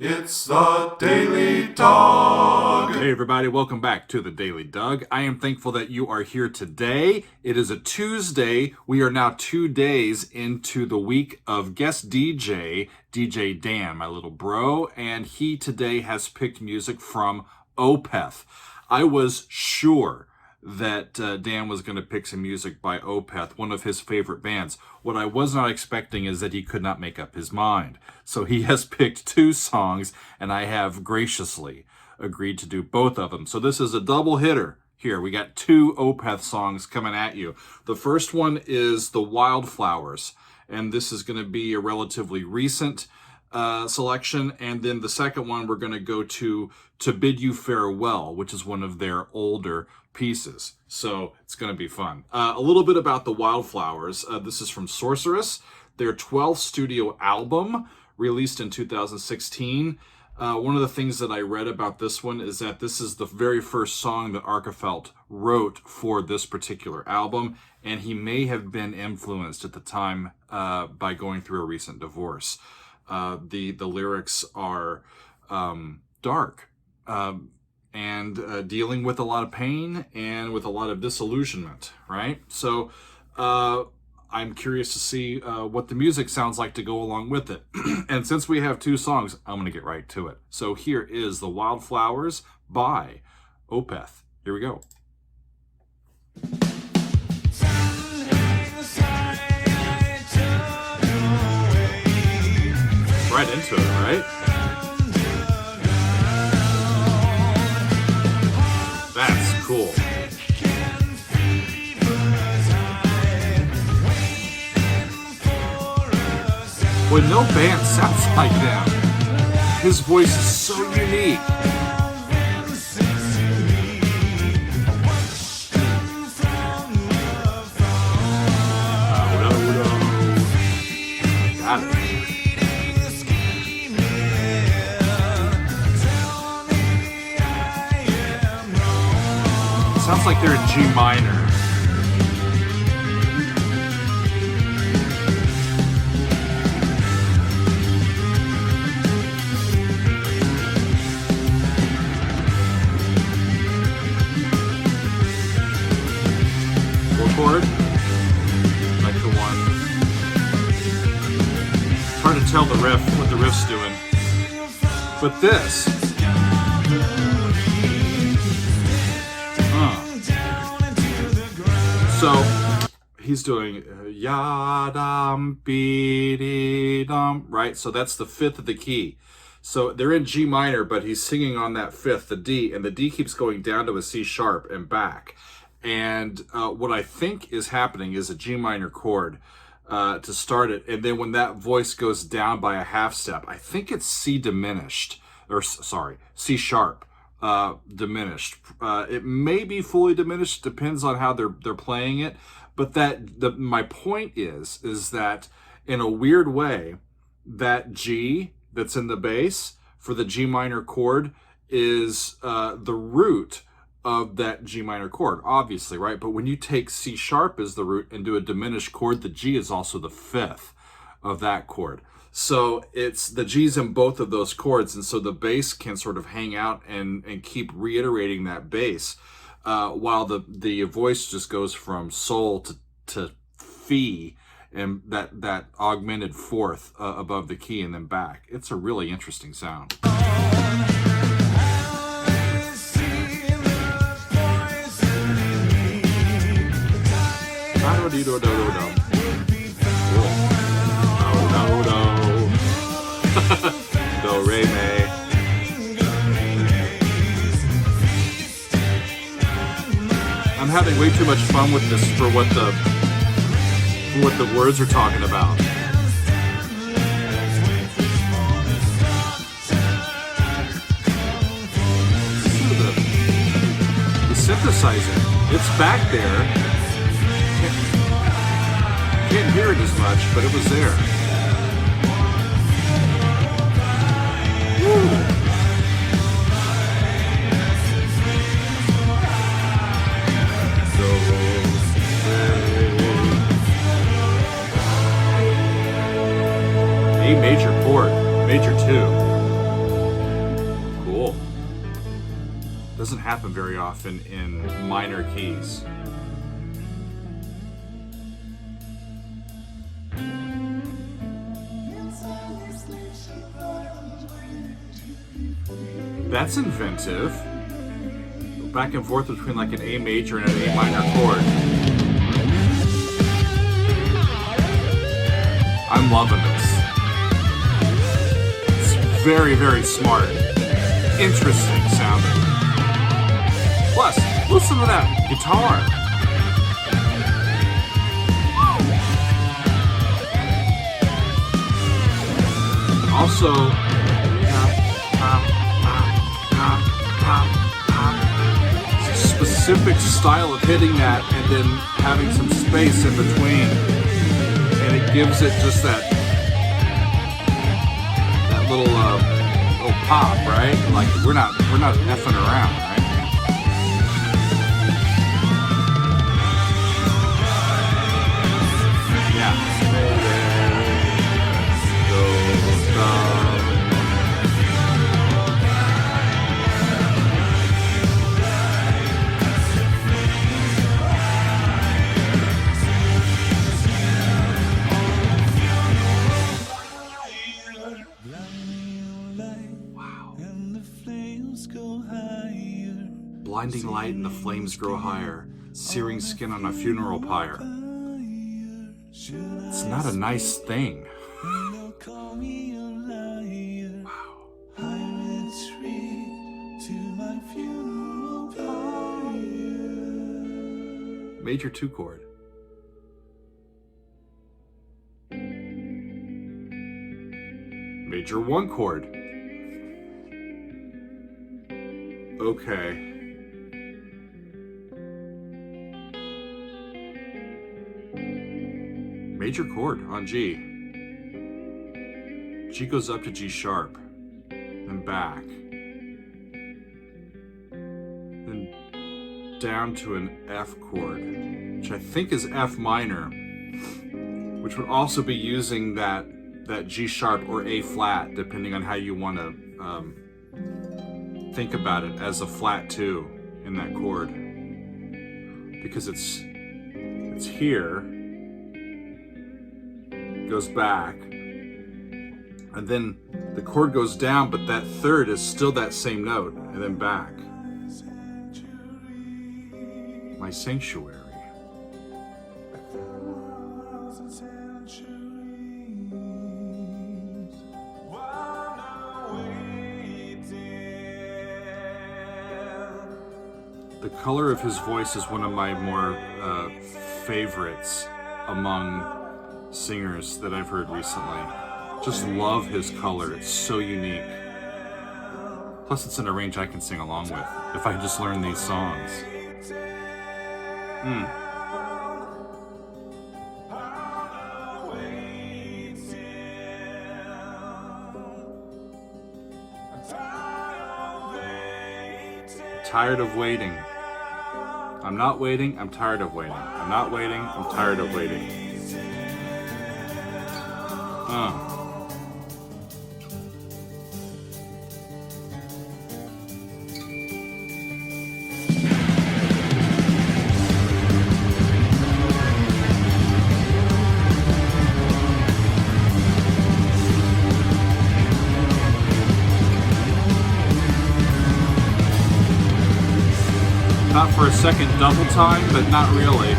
It's the Daily Dog. Hey everybody, welcome back to the Daily Doug. I am thankful that you are here today. It is a Tuesday. We are now 2 days into the week of guest DJ Dan, my little bro, and he today has picked music from Opeth. I was sure that Dan was going to pick some music by Opeth, one of his favorite bands. What I was not expecting is that he could not make up his mind. So he has picked 2 songs, and I have graciously agreed to do both of them. So this is a double hitter here. We got 2 Opeth songs coming at you. The first one is the Wilde Flowers, and this is going to be a relatively recent selection. And then the second one, we're going to go to Bid You Farewell, which is one of their older pieces. So it's going to be fun. A little bit about the Wilde Flowers. This is from Sorceress, their 12th studio album released in 2016. One of the things that I read about this one is that this is the very first song that Arkefeld wrote for this particular album, and he may have been influenced at the time by going through a recent divorce. The lyrics are dark and dealing with a lot of pain and with a lot of disillusionment, right? So I'm curious to see what the music sounds like to go along with it. And since we have 2 songs, I'm going to get right to it. So here is the Wilde Flowers by Opeth. Here we go. Right into it, right? That's cool. Well, no band sounds like them. His voice is so unique. Got it. Sounds like they're in G minor. Chord, like the one. It's hard to tell the riff, what the riff's doing. But this. So he's doing ya-dum, be-dee-dum, right? So that's the 5th of the key. So they're in G minor, but he's singing on that 5th, the D, and the D keeps going down to a C sharp and back. And what I think is happening is a G minor chord to start it. And then when that voice goes down by a half step, I think it's C diminished, or sorry, C sharp diminished. It may be fully diminished, depends on how they're playing it. But my point is that in a weird way, that G that's in the bass for the G minor chord is the root of that G minor chord, obviously, right? But when you take C sharp as the root and do a diminished chord, the G is also the 5th of that chord. So it's the G's in both of those chords, and so the bass can sort of hang out and keep reiterating that bass, while the voice just goes from sol to fi, and that augmented 4th above the key and then back. It's a really interesting sound. Do, re, me. I'm having way too much fun with this for what the words are talking about. The synthesizer, it's back there. Can't hear it as much, but it was there. Woo. A major chord, major 2. Doesn't happen very often in minor keys. That's inventive. Back and forth between like an A major and an A minor chord. I'm loving this. It's very, very smart. Interesting sounding. Plus, listen to that guitar. Also, specific style of hitting that and then having some space in between, and it gives it just that little pop, right? Like we're not effing around, right? Yeah. Blinding light and the flames grow higher, searing skin on a funeral pyre. It's not a nice thing. Major 2 chord. Major 1 chord. Okay. Major chord on G. G goes up to G sharp, then back, then down to an F chord, which I think is F minor, which would also be using that G sharp or A flat, depending on how you want to think about it, as a flat 2 in that chord, because it's here, goes back, and then the chord goes down, but that third is still that same note, and then back. My sanctuary. The color of his voice is one of my more favorites among singers that I've heard recently. Just love his color. It's so unique. Plus, it's in a range I can sing along with if I just learn these songs. Tired of waiting. I'm not waiting, I'm tired of waiting. I'm not waiting, I'm tired of waiting. Not for a second double time, but not really.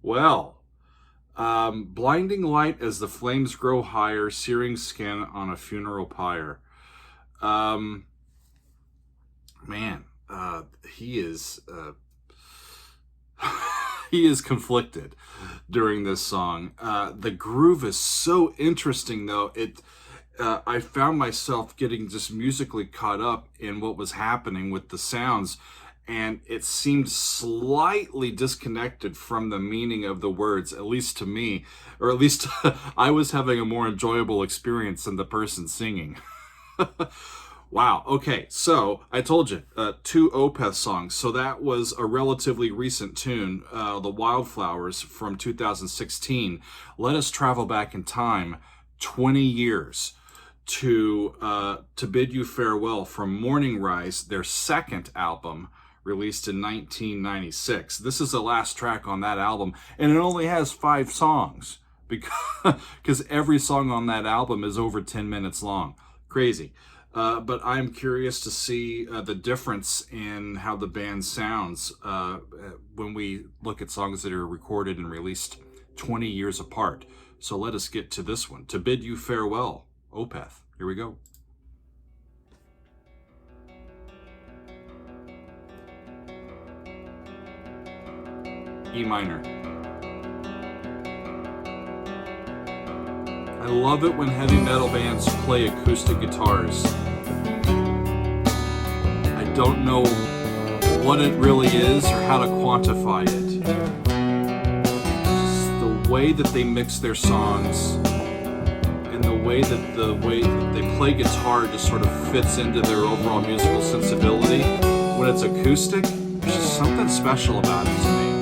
Well, blinding light as the flames grow higher, searing skin on a funeral pyre. Man, he is he is conflicted during this song. The groove is so interesting, though. I found myself getting just musically caught up in what was happening with the sounds, and it seemed slightly disconnected from the meaning of the words, at least to me, or at least I was having a more enjoyable experience than the person singing. Wow. Okay. So I told you, two Opeth songs. So that was a relatively recent tune, the Wilde Flowers from 2016. Let us travel back in time 20 years to bid you farewell from Morning Rise, their second album, released in 1996. This is the last track on that album, and it only has 5 songs because every song on that album is over 10 minutes long. Crazy. But I'm curious to see the difference in how the band sounds when we look at songs that are recorded and released 20 years apart. So let us get to this one. To Bid You Farewell, Opeth. Here we go. E minor. I love it when heavy metal bands play acoustic guitars. I don't know what it really is or how to quantify it. Just the way that they mix their songs and the way that they play guitar just sort of fits into their overall musical sensibility. When it's acoustic, there's just something special about it to me.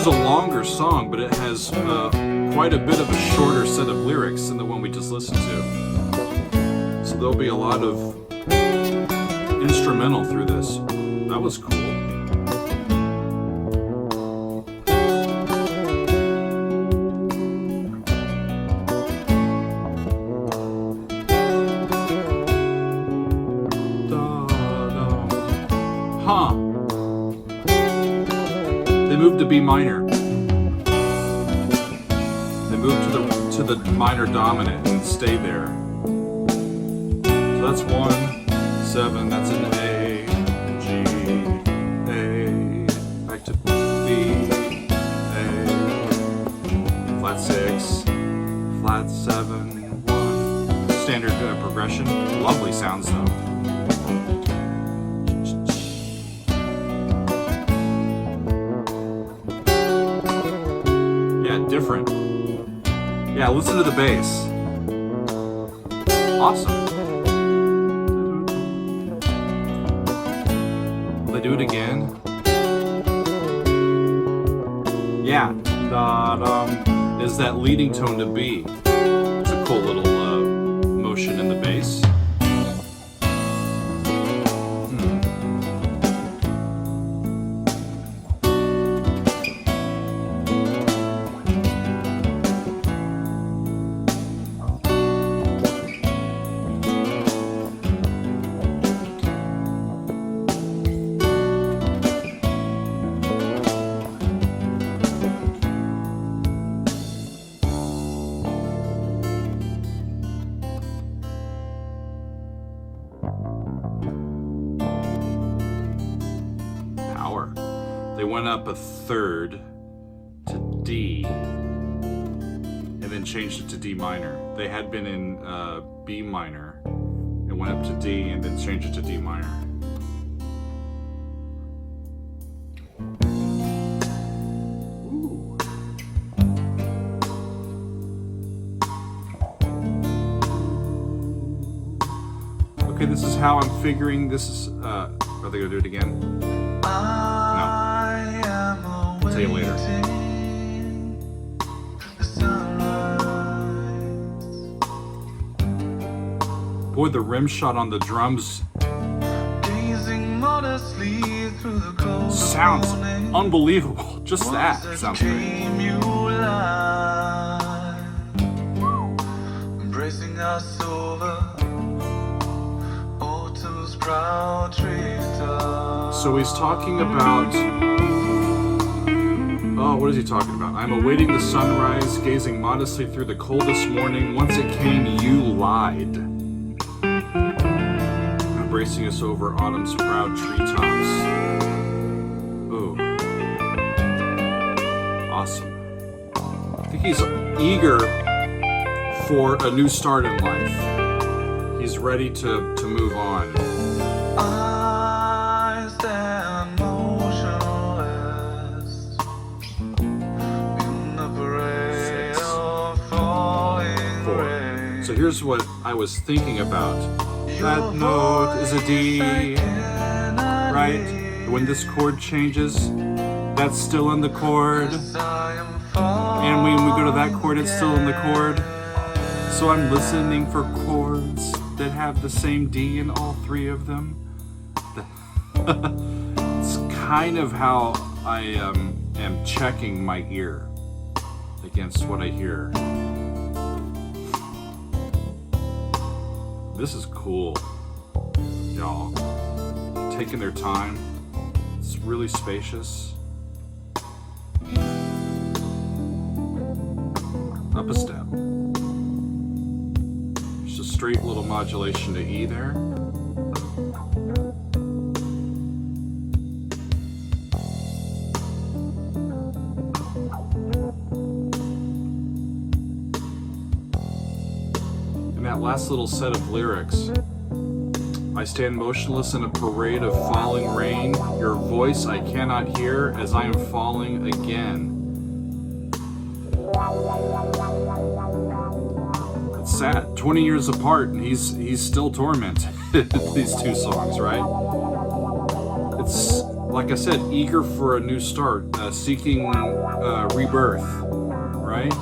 Is a longer song, but it has quite a bit of a shorter set of lyrics than the one we just listened to. So there'll be a lot of instrumental through this. That was cool. Huh. They moved to B minor. They moved to the minor dominant and stay there. So that's 1, 7, that's an A, G, A, back to B, A, flat 6, flat 7, 1. Standard progression. Lovely sounds though. Different. Yeah, listen to the bass. Awesome. Will they do it again? Yeah. Is that leading tone to B? It's a cool little motion in the bass. They went up a third to D and then changed it to D minor. They had been in B minor and went up to D and then changed it to D minor. Ooh. Okay, this is how I'm figuring this is, are they gonna do it again? I'll tell you later. Boy, the rim shot on the drums sounds unbelievable. Just that sounds great. Embracing us over autumn's proud treetop. So he's talking about, oh, what is he talking about? I'm awaiting the sunrise, gazing modestly through the coldest morning. Once it came, you lied. Embracing us over autumn's proud treetops. Ooh. Awesome. he's eager for a new start in life. He's ready to move on. I stand motionless in the parade of falling rain. So here's what I was thinking about. That note is a D, right? When this chord changes, that's still in the chord. And when we go to that chord, it's still in the chord. So I'm listening for chords that have the same D in all three of them. It's kind of how I am checking my ear against what I hear. This is cool, y'all. Taking their time. It's really spacious. Up a step. Just a straight little modulation to E there. And that last little set of lyrics. I stand motionless in a parade of falling rain. Your voice I cannot hear as I am falling again. It's sad. 20 years apart, and he's still tormented. These two songs, right? It's like I said, eager for a new start, seeking rebirth, right?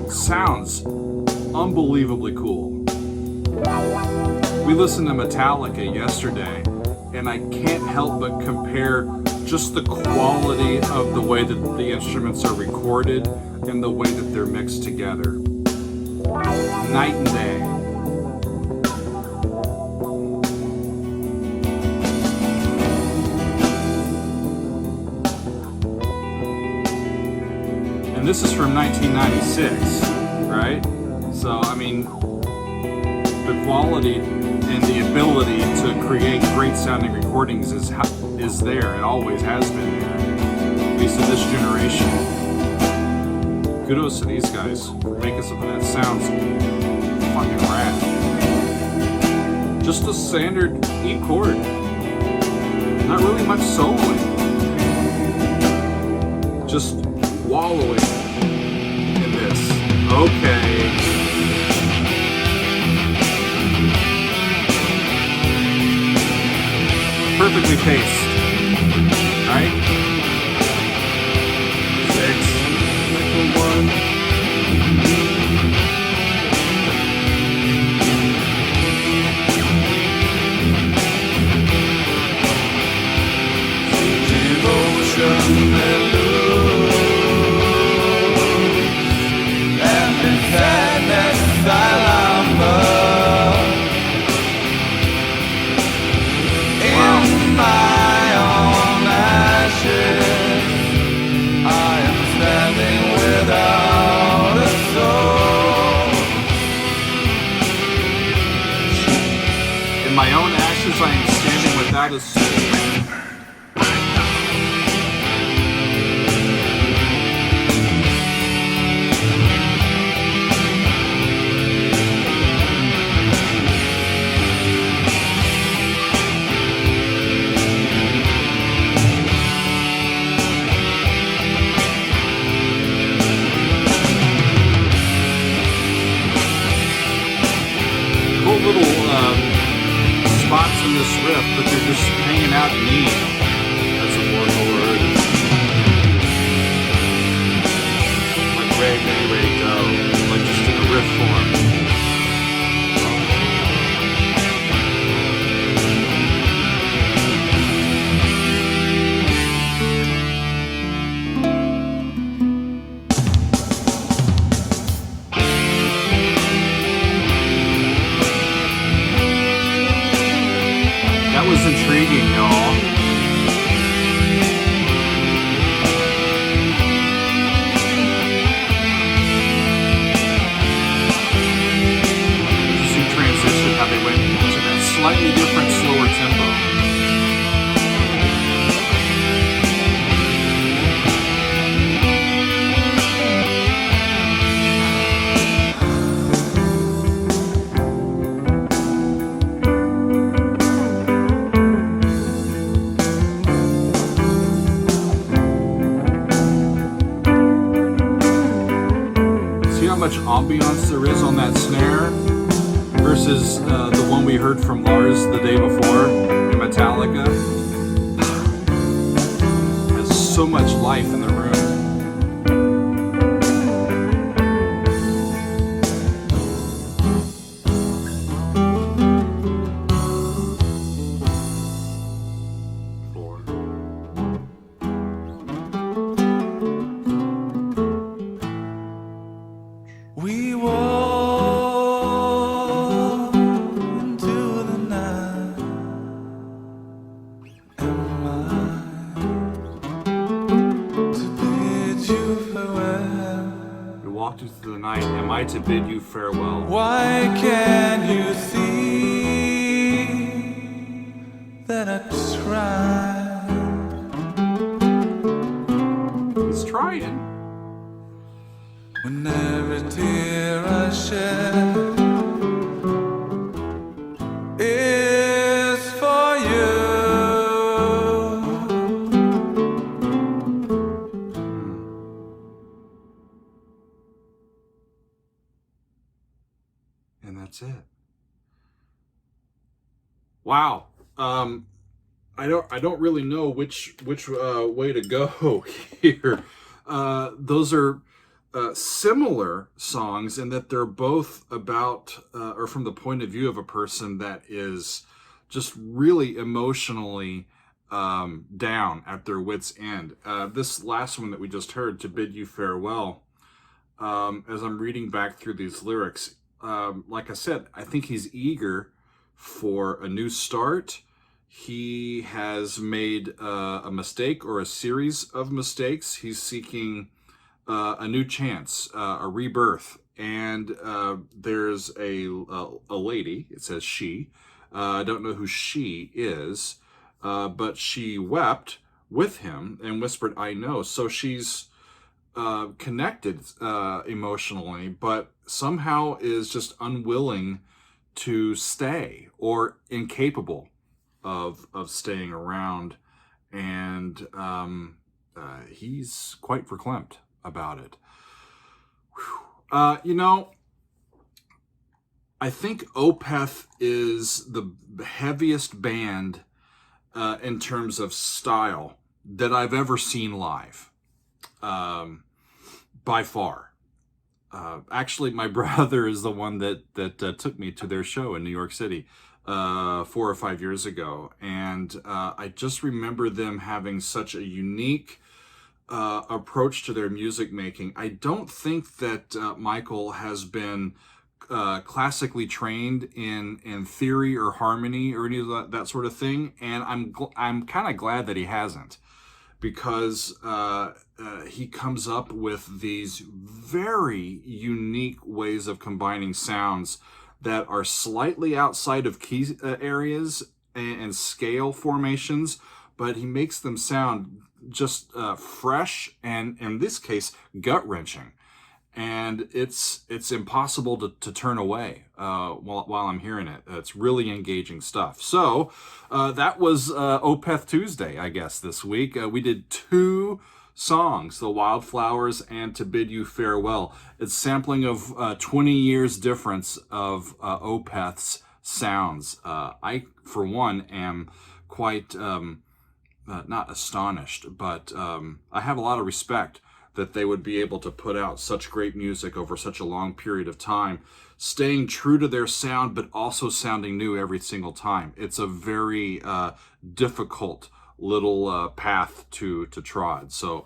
Sounds unbelievably cool. We listened to Metallica yesterday, and I can't help but compare just the quality of the way that the instruments are recorded and the way that they're mixed together. Night and day. And this is from 1996, right? So, I mean, the quality and the ability to create great sounding recordings is there. It always has been there, at least in this generation. Kudos to these guys for making something that sounds fucking rad. Just a standard E chord. Not really much soloing. Just wallowing in this. Okay. Perfectly paced, right? 6, like the 1. Devotion and lose, and the sadness I lumber. My own ashes, I am standing without a soul. In my own ashes, I am standing without a soul. Little spots in this riff, but they're just hanging out in me as a warlord. Like ready to go, like just in a riff form. That was intriguing, y'all. Interesting transition, how they went into that slightly different, slower tempo. is the one we heard from Lars the day before, Metallica. Has so much life in the room. We walk into the night. Am I to bid you farewell? We walked into the night. Am I to bid you farewell? Why can't you see that I tried? He's trying. When every tear I shed is for you. And that's it. Wow. I don't really know which way to go here. Those are similar songs in that they're both about or from the point of view of a person that is just really emotionally down at their wits' end. This last one that we just heard, To Bid You Farewell, as I'm reading back through these lyrics, like I said, I think he's eager for a new start. He has made a mistake or a series of mistakes. He's seeking a new chance, a rebirth. And there's a lady, it says she, I don't know who she is, but she wept with him and whispered, I know. So she's connected emotionally, but somehow is just unwilling to stay or incapable of staying around. And he's quite verklempt about it. You know, I think Opeth is the heaviest band in terms of style that I've ever seen live, by far. Actually, my brother is the one that took me to their show in New York City 4 or 5 years ago, and I just remember them having such a unique approach to their music making. I don't think that Michael has been classically trained in theory or harmony or any of that sort of thing, and I'm kind of glad that he hasn't, because he comes up with these very unique ways of combining sounds that are slightly outside of key areas and scale formations, but he makes them sound just fresh and, in this case, gut-wrenching. And it's impossible to turn away while I'm hearing it. It's really engaging stuff. So that was Opeth Tuesday, I guess, this week. We did 2 songs, the Wilde Flowers and To Bid You Farewell. It's sampling of 20 years difference of Opeth's sounds. I, for one, am quite not astonished, but I have a lot of respect that they would be able to put out such great music over such a long period of time, staying true to their sound, but also sounding new every single time. It's a very difficult little path to trod. So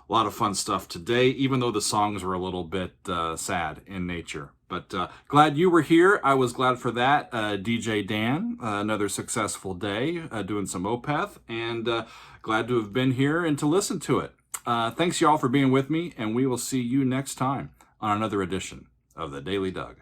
a lot of fun stuff today, even though the songs were a little bit sad in nature. But glad you were here. I was glad for that. DJ Dan, another successful day doing some Opeth, and glad to have been here and to listen to it. Thanks, y'all, for being with me, and we will see you next time on another edition of The Daily Doug.